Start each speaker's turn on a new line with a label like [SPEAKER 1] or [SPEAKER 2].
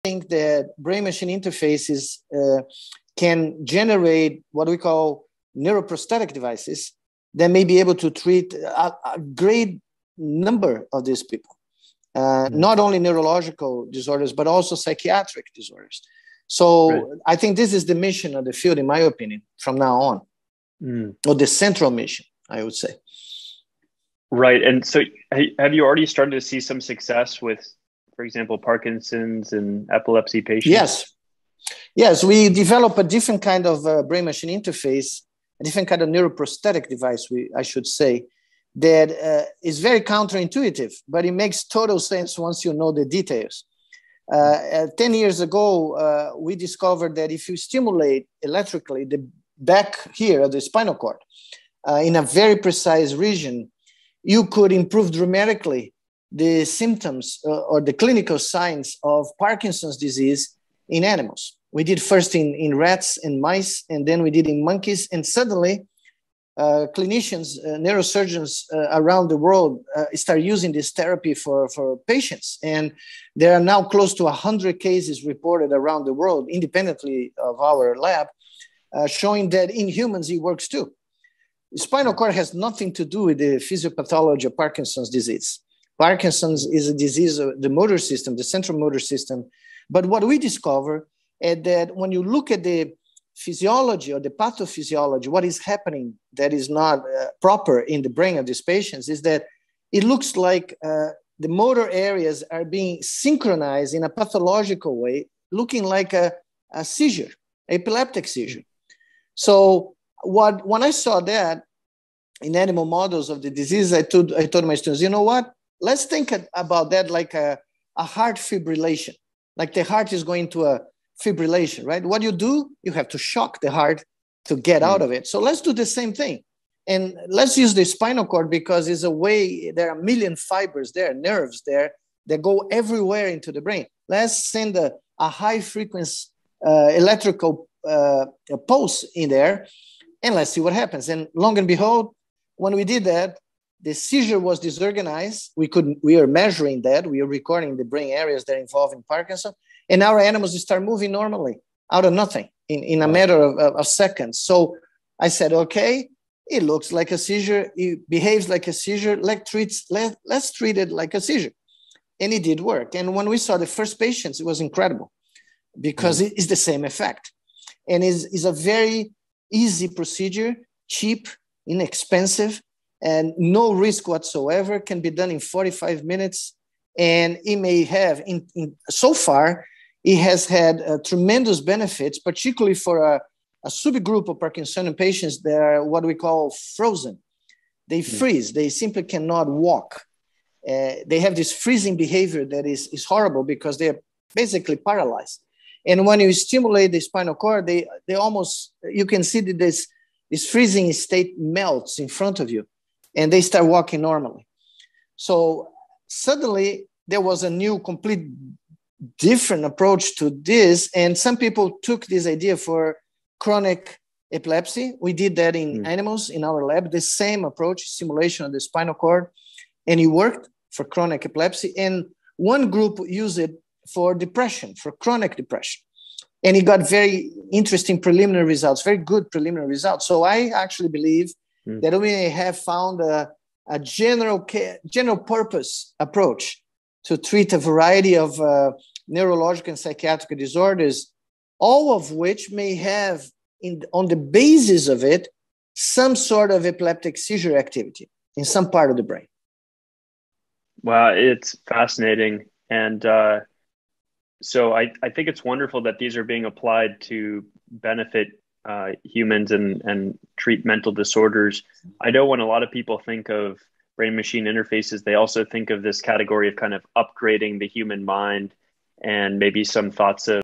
[SPEAKER 1] think that brain-machine interfaces can generate what we call neuroprosthetic devices that may be able to treat a great number of these people, not only neurological disorders, but also psychiatric disorders. So right. I think this is the mission of the field, in my opinion, from now on, or the central mission, I would say.
[SPEAKER 2] Right. And so have you already started to see some success with, for example, Parkinson's and epilepsy patients?
[SPEAKER 1] Yes, we develop a different kind of brain-machine interface, a different kind of neuroprosthetic device, I should say, that is very counterintuitive, but it makes total sense once you know the details. 10 years ago, we discovered that if you stimulate electrically the back here of the spinal cord in a very precise region, you could improve dramatically the symptoms or the clinical signs of Parkinson's disease in animals. We did first in rats and mice, and then we did in monkeys. And suddenly, clinicians, neurosurgeons around the world start using this therapy for patients. And there are now close to 100 cases reported around the world, independently of our lab, showing that in humans it works too. The spinal cord has nothing to do with the physiopathology of Parkinson's disease. Parkinson's is a disease of the motor system, the central motor system. But what we discover is that when you look at the physiology or the pathophysiology, what is happening that is not proper in the brain of these patients is that it looks like the motor areas are being synchronized in a pathological way, looking like a seizure, epileptic seizure. So when I saw that in animal models of the disease, I told my students, you know what? Let's think about that like a heart fibrillation, like the heart is going to a fibrillation, right? What you do, you have to shock the heart to get out of it. So let's do the same thing. And let's use the spinal cord because it's a way, there are a million fibers there, nerves there that go everywhere into the brain. Let's send a high frequency electrical pulse in there and let's see what happens. And long and behold, when we did that, the seizure was disorganized. We are measuring that. We are recording the brain areas that are involved in Parkinson. And our animals start moving normally out of nothing in a matter of seconds. So I said, okay, it looks like a seizure. It behaves like a seizure. Let's treat it like a seizure. And it did work. And when we saw the first patients, it was incredible because it is the same effect. And is a very easy procedure, cheap, inexpensive, and no risk whatsoever, can be done in 45 minutes. And it may have, so far, it has had tremendous benefits, particularly for a subgroup of Parkinsonian patients that are what we call frozen. They freeze. They simply cannot walk. They have this freezing behavior that is horrible because they are basically paralyzed. And when you stimulate the spinal cord, they almost, you can see that this freezing state melts in front of you and they start walking normally. So suddenly there was a new, complete different approach to this. And some people took this idea for chronic epilepsy. We did that in animals in our lab, the same approach, stimulation of the spinal cord, and it worked for chronic epilepsy. And one group used it for depression, for chronic depression. And it got very interesting preliminary results, very good preliminary results. So I actually believe that we have found a general purpose approach to treat a variety of neurological and psychiatric disorders, all of which may have, on the basis of it, some sort of epileptic seizure activity in some part of the brain.
[SPEAKER 2] Wow, it's fascinating. And so I think it's wonderful that these are being applied to benefit humans and treat mental disorders. I know when a lot of people think of brain-machine interfaces, they also think of this category of kind of upgrading the human mind and maybe some thoughts of